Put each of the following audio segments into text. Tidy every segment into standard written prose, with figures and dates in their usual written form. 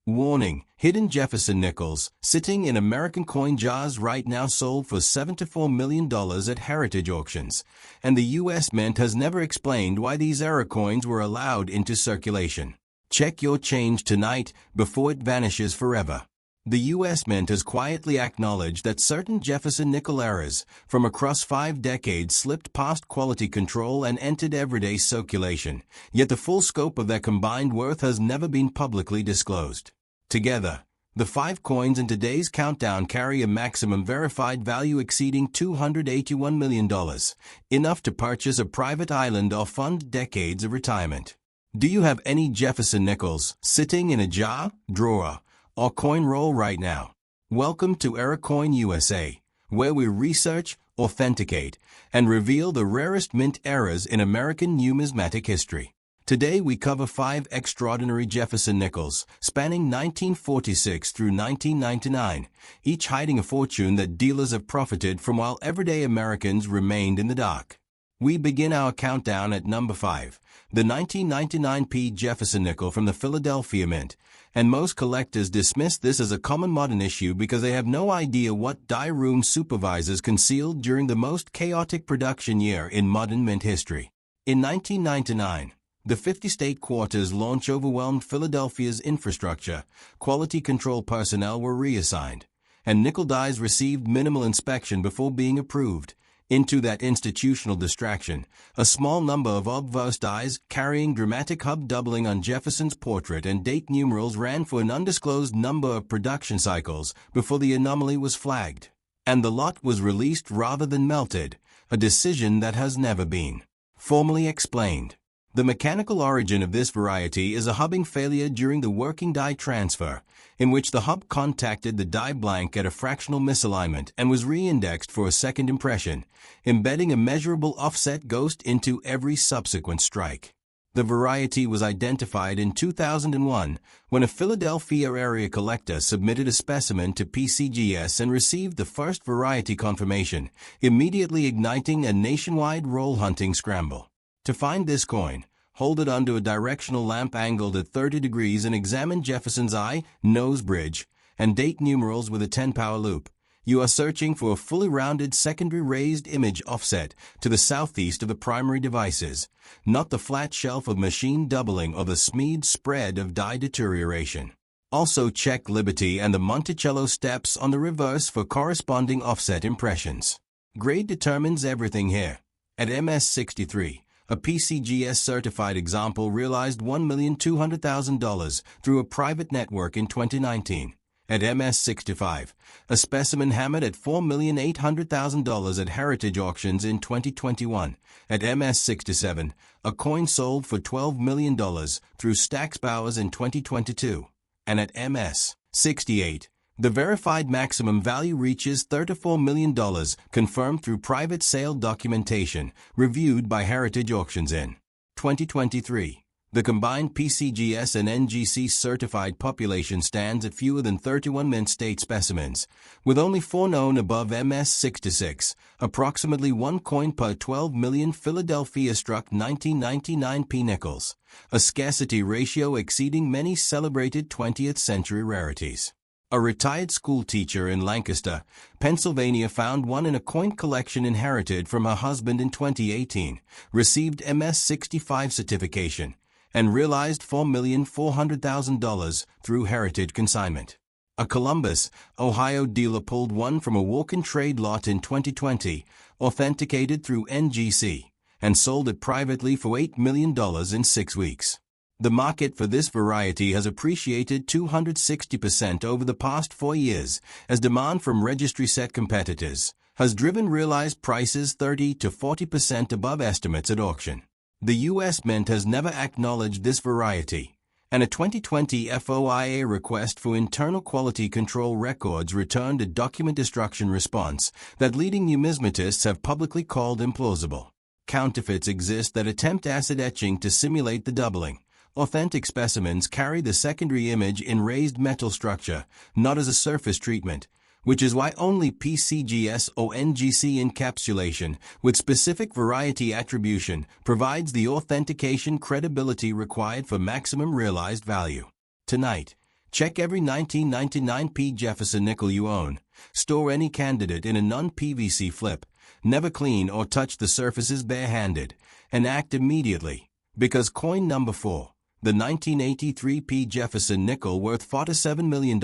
Warning: hidden Jefferson nickels, sitting in American coin jars right now, sold for $74 million at heritage auctions. And the U.S. Mint has never explained why these error coins were allowed into circulation. Check your change tonight before it vanishes forever. The U.S. Mint has quietly acknowledged that certain Jefferson nickel errors from across 5 decades slipped past quality control and entered everyday circulation, yet the full scope of their combined worth has never been publicly disclosed. Together, the 5 coins in today's countdown carry a maximum verified value exceeding $281 million, enough to purchase a private island or fund decades of retirement. Do you have any Jefferson nickels sitting in a jar, drawer, or coin roll right now? Welcome to Error Coin USA, where we research, authenticate, and reveal the rarest mint errors in American numismatic history. Today we cover 5 extraordinary Jefferson nickels, spanning 1946 through 1999, each hiding a fortune that dealers have profited from while everyday Americans remained in the dark. We begin our countdown at number 5, the 1999 P. Jefferson nickel from the Philadelphia Mint, and most collectors dismiss this as a common modern issue because they have no idea what die room supervisors concealed during the most chaotic production year in modern mint history. In 1999, the 50-state quarter's launch overwhelmed Philadelphia's infrastructure, quality control personnel were reassigned, and nickel dies received minimal inspection before being approved. Into that institutional distraction, a small number of obverse dies carrying dramatic hub doubling on Jefferson's portrait and date numerals ran for an undisclosed number of production cycles before the anomaly was flagged, and the lot was released rather than melted, a decision that has never been formally explained. The mechanical origin of this variety is a hubbing failure during the working die transfer, in which the hub contacted the die blank at a fractional misalignment and was re-indexed for a second impression, embedding a measurable offset ghost into every subsequent strike. The variety was identified in 2001 when a Philadelphia area collector submitted a specimen to PCGS and received the first variety confirmation, immediately igniting a nationwide roll hunting scramble. To find this coin, hold it under a directional lamp angled at 30 degrees and examine Jefferson's eye, nose bridge, and date numerals with a 10-power loop. You are searching for a fully rounded secondary raised image offset to the southeast of the primary devices, not the flat shelf of machine doubling or the smeed spread of die deterioration. Also check Liberty and the Monticello steps on the reverse for corresponding offset impressions. Grade determines everything here. At MS63, a PCGS certified example realized $1,200,000 through a private network in 2019. At MS65, a specimen hammered at $4,800,000 at heritage auctions in 2021. At MS67, a coin sold for $12 million through Stax Bowers in 2022. And at MS68, the verified maximum value reaches $34 million, confirmed through private sale documentation, reviewed by Heritage Auctions in 2023. The combined PCGS and NGC certified population stands at fewer than 31 mint state specimens, with only 4 known above MS66, approximately 1 coin per 12 million Philadelphia-struck 1999 P nickels, a scarcity ratio exceeding many celebrated 20th century rarities. A retired school teacher in Lancaster, Pennsylvania found one in a coin collection inherited from her husband in 2018, received MS65 certification, and realized $4,400,000 through heritage consignment. A Columbus, Ohio dealer pulled one from a walk-in trade lot in 2020, authenticated through NGC, and sold it privately for $8 million in 6 weeks. The market for this variety has appreciated 260% over the past 4 years, as demand from registry set competitors has driven realized prices 30 to 40% above estimates at auction. The U.S. Mint has never acknowledged this variety, and a 2020 FOIA request for internal quality control records returned a document destruction response that leading numismatists have publicly called implausible. Counterfeits exist that attempt acid etching to simulate the doubling. Authentic specimens carry the secondary image in raised metal structure, not as a surface treatment, which is why only PCGS or NGC encapsulation with specific variety attribution provides the authentication credibility required for maximum realized value. Tonight, Check every 1999p Jefferson nickel you own. Store any candidate in a non-PVC flip. Never clean or touch the surfaces bare-handed. And act immediately. Because coin number 4, the 1983p Jefferson nickel worth $47 million,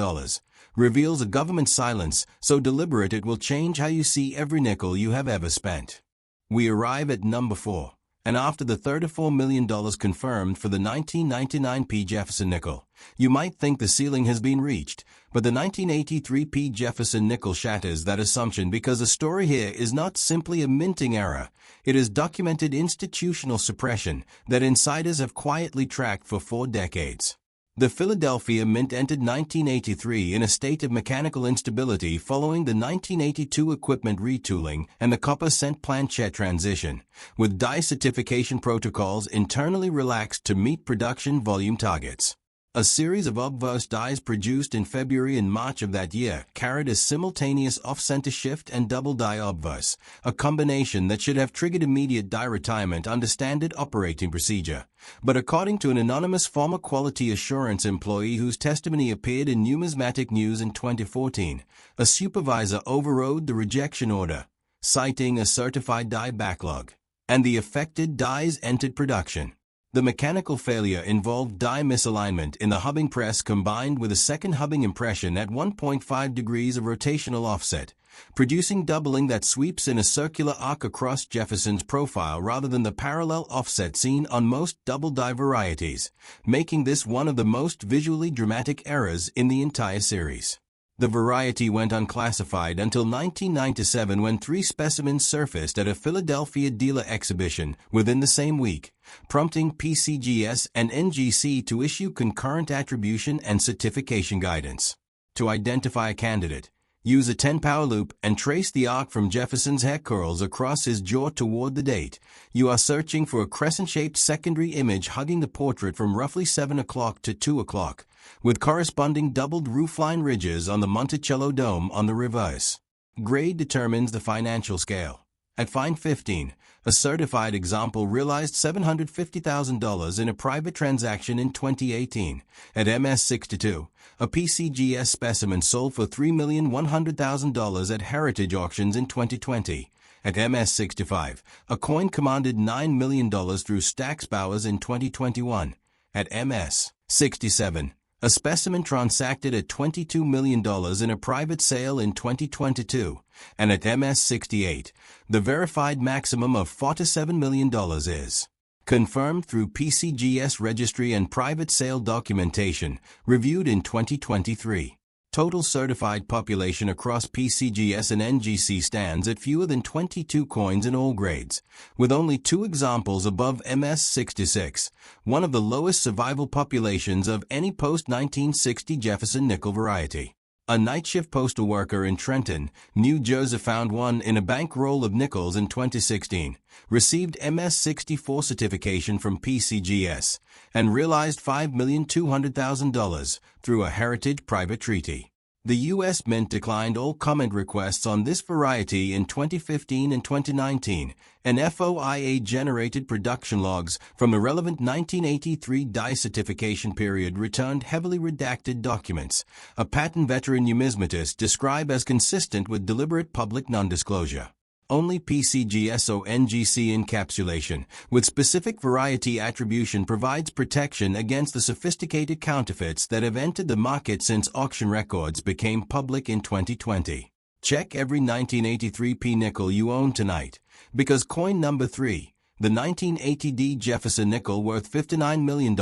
reveals a government silence so deliberate it will change how you see every nickel you have ever spent. We arrive at number 4. And after the $34 million confirmed for the 1999p Jefferson nickel, you might think the ceiling has been reached, but the 1983p Jefferson nickel shatters that assumption because the story here is not simply a minting error, it is documented institutional suppression that insiders have quietly tracked for 4 decades. The Philadelphia Mint entered 1983 in a state of mechanical instability following the 1982 equipment retooling and the copper-cent planchette transition, with die certification protocols internally relaxed to meet production volume targets. A series of obverse dies produced in February and March of that year carried a simultaneous off-center shift and double die obverse, a combination that should have triggered immediate die retirement under standard operating procedure. But according to an anonymous former quality assurance employee whose testimony appeared in Numismatic News in 2014, a supervisor overrode the rejection order, citing a certified die backlog, and the affected dies entered production. The mechanical failure involved die misalignment in the hubbing press combined with a second hubbing impression at 1.5 degrees of rotational offset, producing doubling that sweeps in a circular arc across Jefferson's profile rather than the parallel offset seen on most double die varieties, making this one of the most visually dramatic errors in the entire series. The variety went unclassified until 1997 when 3 specimens surfaced at a Philadelphia dealer exhibition within the same week, prompting PCGS and NGC to issue concurrent attribution and certification guidance. To identify a candidate, use a 10-power loop and trace the arc from Jefferson's hair curls across his jaw toward the date. You are searching for a crescent-shaped secondary image hugging the portrait from roughly 7 o'clock to 2 o'clock, with corresponding doubled roofline ridges on the Monticello dome on the reverse. Grade determines the financial scale. At Fine 15, a certified example realized $750,000 in a private transaction in 2018. At MS 62, a PCGS specimen sold for $3,100,000 at Heritage Auctions in 2020. At MS 65, a coin commanded $9 million through Stack's Bowers in 2021. At MS 67, a specimen transacted at $22 million in a private sale in 2022, and at MS 68, the verified maximum of $47 million is confirmed through PCGS registry and private sale documentation, reviewed in 2023. Total certified population across PCGS and NGC stands at fewer than 22 coins in all grades, with only 2 examples above MS 66, one of the lowest survival populations of any post-1960 Jefferson nickel variety. A night shift postal worker in Trenton, New Jersey found one in a bankroll of nickels in 2016, received MS 64 certification from PCGS, and realized $5,200,000 through a Heritage private treaty. The U.S. Mint declined all comment requests on this variety in 2015 and 2019, and FOIA-generated production logs from the relevant 1983 die certification period returned heavily redacted documents, a patent veteran numismatist described as consistent with deliberate public non-disclosure. Only PCGS or NGC encapsulation with specific variety attribution provides protection against the sophisticated counterfeits that have entered the market since auction records became public in 2020. Check every 1983p nickel you own tonight, because coin number 3, the 1980D Jefferson nickel worth $59 million,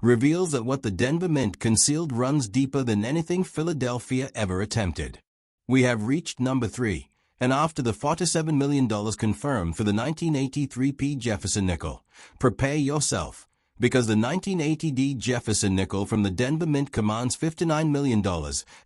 reveals that what the Denver Mint concealed runs deeper than anything Philadelphia ever attempted. We have reached number 3. And after the $47 million confirmed for the 1983p Jefferson nickel, prepare yourself, because the 1980D Jefferson nickel from the Denver Mint commands $59 million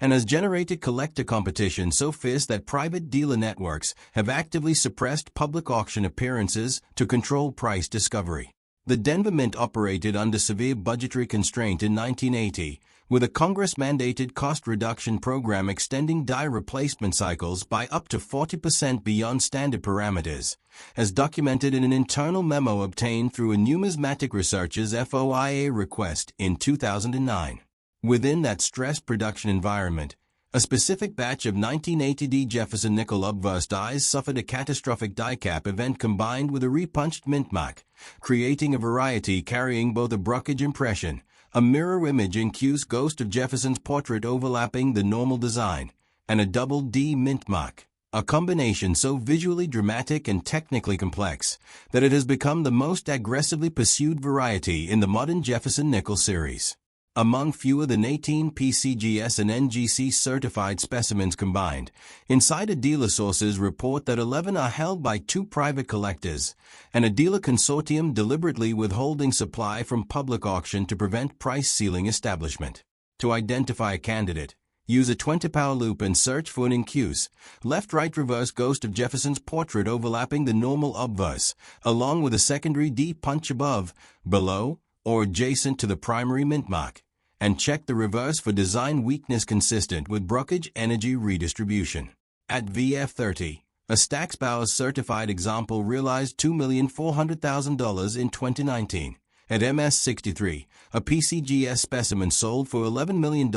and has generated collector competition so fierce that private dealer networks have actively suppressed public auction appearances to control price discovery. The Denver Mint operated under severe budgetary constraint in 1980, with a Congress-mandated cost reduction program extending die replacement cycles by up to 40% beyond standard parameters, as documented in an internal memo obtained through a Numismatic Research's FOIA request in 2009. Within that stressed production environment, a specific batch of 1980D Jefferson nickel obverse dies suffered a catastrophic die cap event combined with a repunched mint mark, creating a variety carrying both a brockage impression, a mirror image in Q's ghost of Jefferson's portrait overlapping the normal design, and a double D mint mark. A combination so visually dramatic and technically complex that it has become the most aggressively pursued variety in the modern Jefferson nickel series. Among fewer than 18 PCGS and NGC certified specimens combined, insider dealer sources report that 11 are held by 2 private collectors, and a dealer consortium deliberately withholding supply from public auction to prevent price ceiling establishment. To identify a candidate, use a 20-power loop and search for an incuse, left-right reverse ghost of Jefferson's portrait overlapping the normal obverse, along with a secondary D punch above, below, or adjacent to the primary mint mark, and check the reverse for design weakness consistent with brockage energy redistribution. At VF30, a Stacksbauer certified example realized $2,400,000 in 2019. At MS63, a PCGS specimen sold for $11 million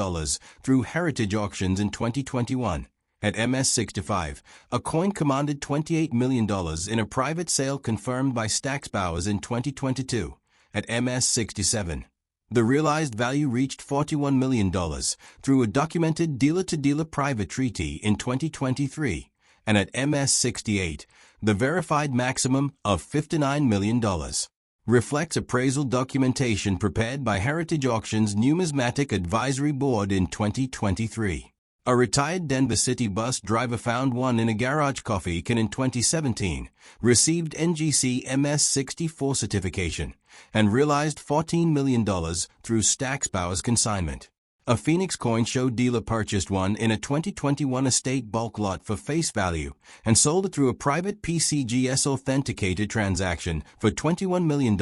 through heritage auctions in 2021. At MS65, a coin commanded $28 million in a private sale confirmed by Stacksbauer in 2022. At MS67, the realized value reached $41 million through a documented dealer-to-dealer private treaty in 2023, and at MS68, the verified maximum of $59 million reflects appraisal documentation prepared by Heritage Auctions Numismatic Advisory Board in 2023. A retired Denver City bus driver found one in a garage coffee can in 2017, received NGC MS64 certification, and realized $14 million through Stacksbauer's consignment. A Phoenix coin show dealer purchased one in a 2021 estate bulk lot for face value and sold it through a private PCGS authenticated transaction for $21 million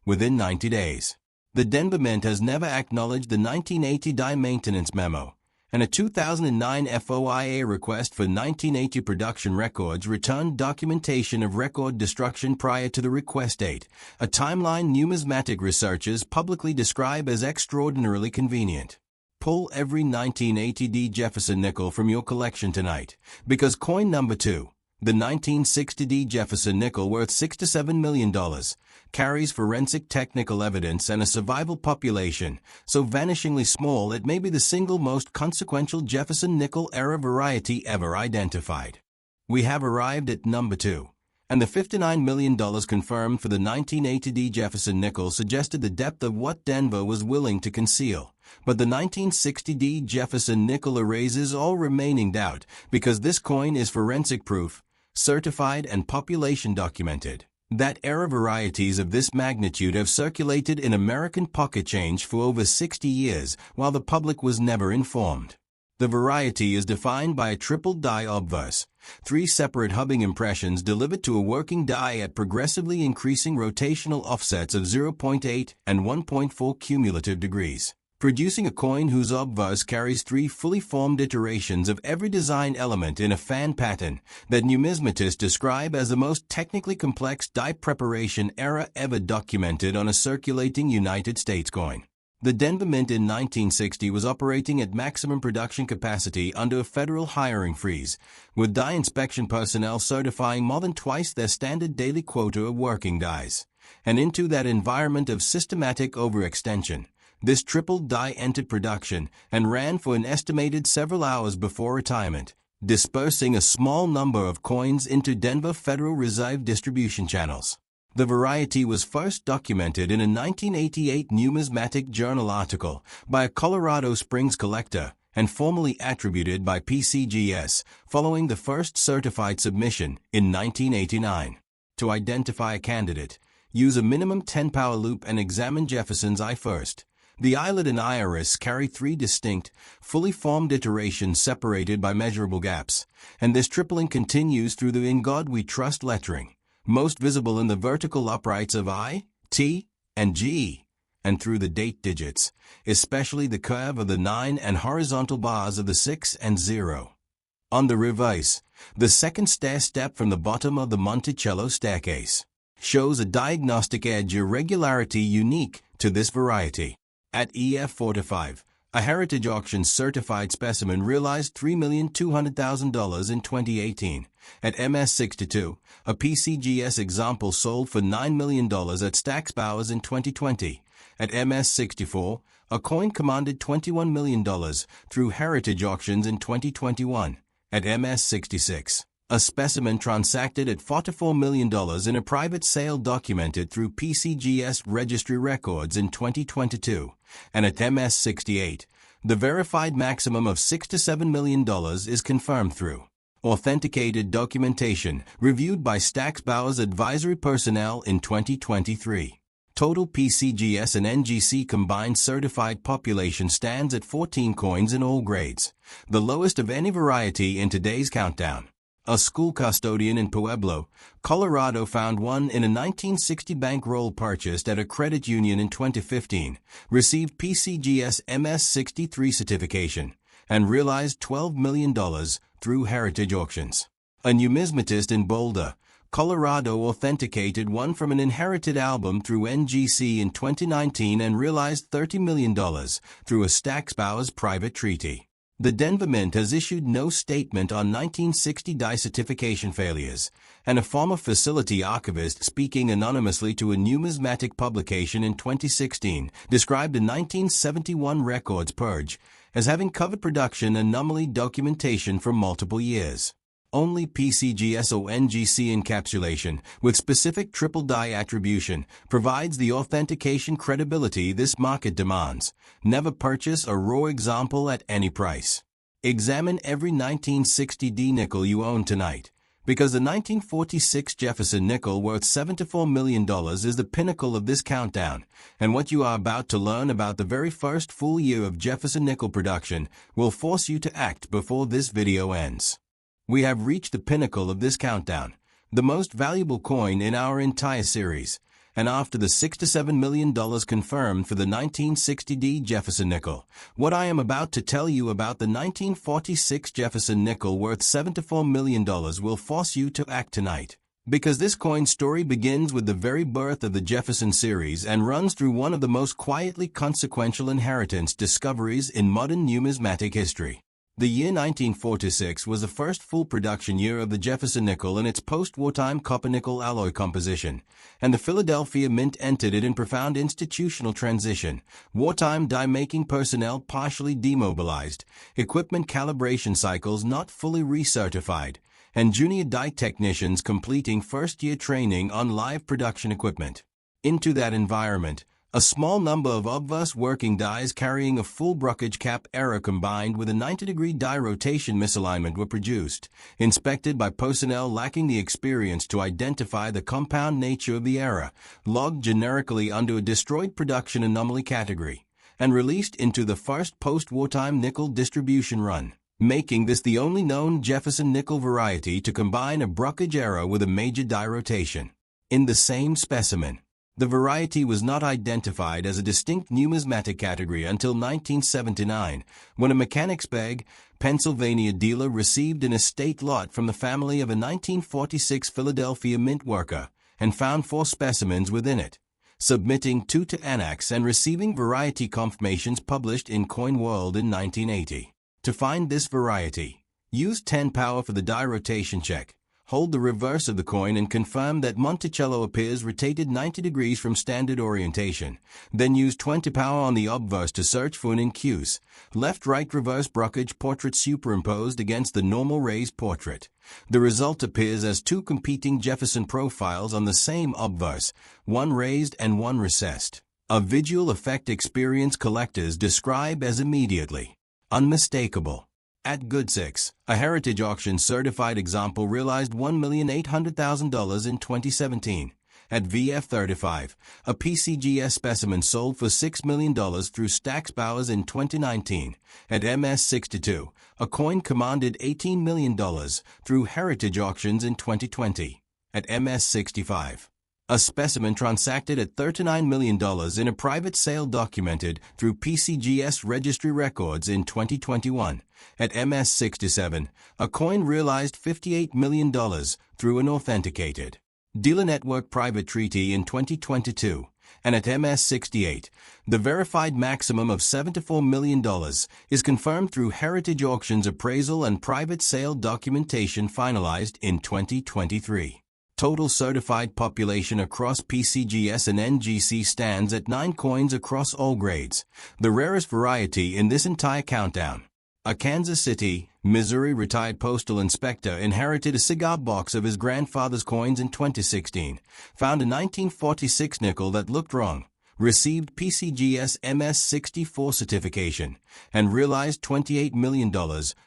within 90 days. The Denver Mint has never acknowledged the 1980 die maintenance memo, and a 2009 FOIA request for 1980 production records returned documentation of record destruction prior to the request date, a timeline numismatic researchers publicly describe as extraordinarily convenient. Pull every 1980D Jefferson nickel from your collection tonight, because coin number 2, the 1960D Jefferson nickel worth $6 to $7 million, carries forensic technical evidence and a survival population so vanishingly small it may be the single most consequential Jefferson nickel era variety ever identified. We have arrived at number 2, and the $59 million confirmed for the 1980D Jefferson nickel suggested the depth of what Denver was willing to conceal. But the 1960D Jefferson nickel erases all remaining doubt because this coin is forensic proof, certified and population documented. That era varieties of this magnitude have circulated in American pocket change for over 60 years while the public was never informed. The variety is defined by a triple die obverse, 3 separate hubbing impressions delivered to a working die at progressively increasing rotational offsets of 0.8 and 1.4 cumulative degrees, producing a coin whose obverse carries 3 fully formed iterations of every design element in a fan pattern that numismatists describe as the most technically complex die preparation era ever documented on a circulating United States coin. The Denver Mint in 1960 was operating at maximum production capacity under a federal hiring freeze, with die inspection personnel certifying more than twice their standard daily quota of working dies. And into that environment of systematic overextension, this triple die entered production and ran for an estimated several hours before retirement, dispersing a small number of coins into Denver Federal Reserve distribution channels. The variety was first documented in a 1988 Numismatic Journal article by a Colorado Springs collector and formally attributed by PCGS following the first certified submission in 1989. To identify a candidate, use a minimum 10-power loop and examine Jefferson's eye first. The eyelid and iris carry 3 distinct, fully formed iterations separated by measurable gaps, and this tripling continues through the "In God We Trust" lettering, most visible in the vertical uprights of I, T, and G, and through the date digits, especially the curve of the 9 and horizontal bars of the 6 and 0. On the reverse, the second stair step from the bottom of the Monticello staircase shows a diagnostic edge irregularity unique to this variety. At EF45, A Heritage Auction certified specimen realized $3,200,000 in 2018. At MS62, a PCGS example sold for $9 million at Stack's Bowers in 2020. At MS64, a coin commanded $21 million through Heritage Auctions in 2021. At MS66, a specimen transacted at $44 million in a private sale documented through PCGS registry records in 2022. And at MS68, the verified maximum of $6 to $7 million is confirmed through authenticated documentation reviewed by Stack's Bowers advisory personnel in 2023. Total PCGS and NGC combined certified population stands at 14 coins in all grades, the lowest of any variety in today's countdown. A school custodian in Pueblo, Colorado found one in a 1960 bankroll purchased at a credit union in 2015, received PCGS MS63 certification, and realized $12 million through Heritage Auctions. A numismatist in Boulder, Colorado authenticated one from an inherited album through NGC in 2019 and realized $30 million through a Stack's Bowers private treaty. The Denver Mint has issued no statement on 1960 die certification failures, and a former facility archivist speaking anonymously to a numismatic publication in 2016 described a 1971 records purge as having covered production anomaly documentation for multiple years. Only PCGS or NGC encapsulation with specific triple die attribution provides the authentication credibility this market demands. Never purchase a raw example at any price. Examine every 1960D nickel you own tonight, because the 1946 Jefferson nickel worth $74 million is the pinnacle of this countdown, and what you are about to learn about the very first full year of Jefferson nickel production will force you to act before this video ends. We have reached the pinnacle of this countdown, the most valuable coin in our entire series, and after the $6 to $7 million confirmed for the 1960D Jefferson nickel, what I am about to tell you about the 1946 Jefferson nickel worth $74 million will force you to act tonight. Because this coin story begins with the very birth of the Jefferson series and runs through one of the most quietly consequential inheritance discoveries in modern numismatic history. The year 1946 was the first full production year of the Jefferson nickel in its post-wartime copper-nickel alloy composition, and the Philadelphia Mint entered it in profound institutional transition. Wartime die-making personnel partially demobilized, equipment calibration cycles not fully recertified, and junior die technicians completing first-year training on live production equipment. Into that environment, a small number of obverse working dies carrying a full brokerage cap error combined with a 90-degree die rotation misalignment were produced, inspected by personnel lacking the experience to identify the compound nature of the error, logged generically under a destroyed production anomaly category, and released into the first post-wartime nickel distribution run, making this the only known Jefferson nickel variety to combine a brokerage error with a major die rotation. In the same specimen, the variety was not identified as a distinct numismatic category until 1979, when a Mechanicsburg, Pennsylvania dealer received an estate lot from the family of a 1946 Philadelphia mint worker and found 4 specimens within it, submitting 2 to Annex and receiving variety confirmations published in Coin World in 1980. To find this variety, use 10 power for the die rotation check. Hold the reverse of the coin and confirm that Monticello appears rotated 90 degrees from standard orientation. Then use 20 power on the obverse to search for an incuse, left-right reverse brokerage portrait superimposed against the normal raised portrait. The result appears as 2 competing Jefferson profiles on the same obverse, one raised and one recessed. A visual effect experience collectors describe as immediately unmistakable. At Goodsix, a Heritage Auction certified example realized $1,800,000 in 2017. At VF35, a PCGS specimen sold for $6 million through Stack's Bowers in 2019. At MS62, a coin commanded $18 million through Heritage Auctions in 2020. At MS65, a specimen transacted at $39 million in a private sale documented through PCGS registry records in 2021. At MS67, a coin realized $58 million through an authenticated dealer network private treaty in 2022. and at MS68, the verified maximum of $74 million is confirmed through Heritage Auctions appraisal and private sale documentation finalized in 2023. Total certified population across PCGS and NGC stands at 9 coins across all grades, the rarest variety in this entire countdown. A Kansas City, Missouri retired postal inspector inherited a cigar box of his grandfather's coins in 2016, found a 1946 nickel that looked wrong, received PCGS MS64 certification, and realized $28 million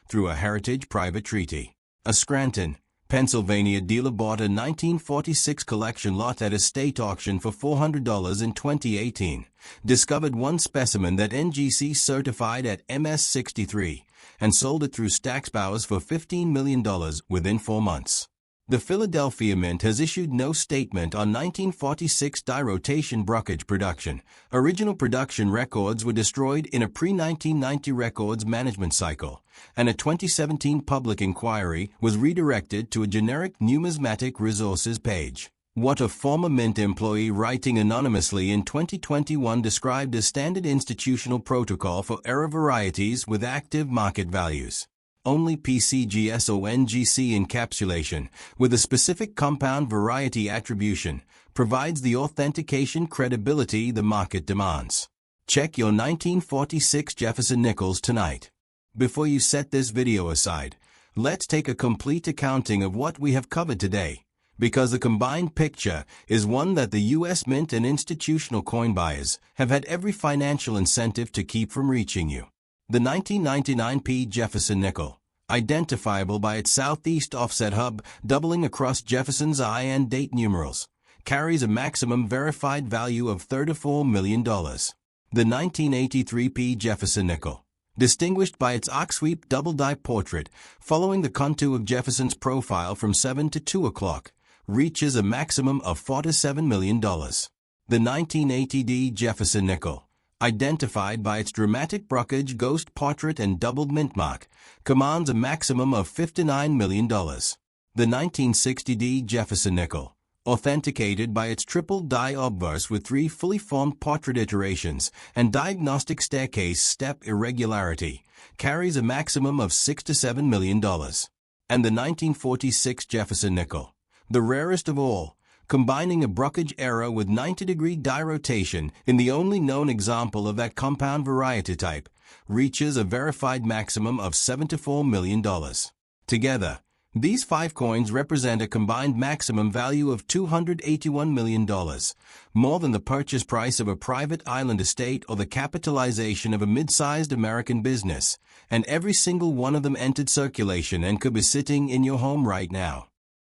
through a Heritage private treaty. A Scranton, Pennsylvania dealer bought a 1946 collection lot at a state auction for $400 in 2018, discovered one specimen that NGC certified at MS63, and sold it through Stack's Bowers for $15 million within 4 months. The Philadelphia Mint has issued no statement on 1946 die rotation Brockage production. Original production records were destroyed in a pre-1990 records management cycle, and a 2017 public inquiry was redirected to a generic numismatic resources page. What a former Mint employee writing anonymously in 2021 described as standard institutional protocol for error varieties with active market values. Only PCGS or NGC encapsulation, with a specific compound variety attribution, provides the authentication credibility the market demands. Check your 1946 Jefferson nickels tonight. Before you set this video aside, let's take a complete accounting of what we have covered today, because the combined picture is one that the U.S. Mint and institutional coin buyers have had every financial incentive to keep from reaching you. The 1999 P. Jefferson nickel, identifiable by its southeast offset hub doubling across Jefferson's I and date numerals, carries a maximum verified value of $34 million. The 1983 P. Jefferson nickel, distinguished by its arc-sweep double-die portrait following the contour of Jefferson's profile from 7 to 2 o'clock, reaches a maximum of $47 million. The 1980 D. Jefferson nickel, identified by its dramatic Brockage ghost portrait and doubled mint mark, commands a maximum of $59 million. The 1960 D. Jefferson nickel, authenticated by its triple die obverse with 3 fully formed portrait iterations and diagnostic staircase step irregularity, carries a maximum of $6 to $7 million. And the 1946 Jefferson nickel, the rarest of all, combining a Brockage error with 90-degree die rotation in the only known example of that compound variety type, reaches a verified maximum of $7 to $4 million. Together, these 5 coins represent a combined maximum value of $281 million, more than the purchase price of a private island estate or the capitalization of a mid-sized American business, and every single one of them entered circulation and could be sitting in your home right now.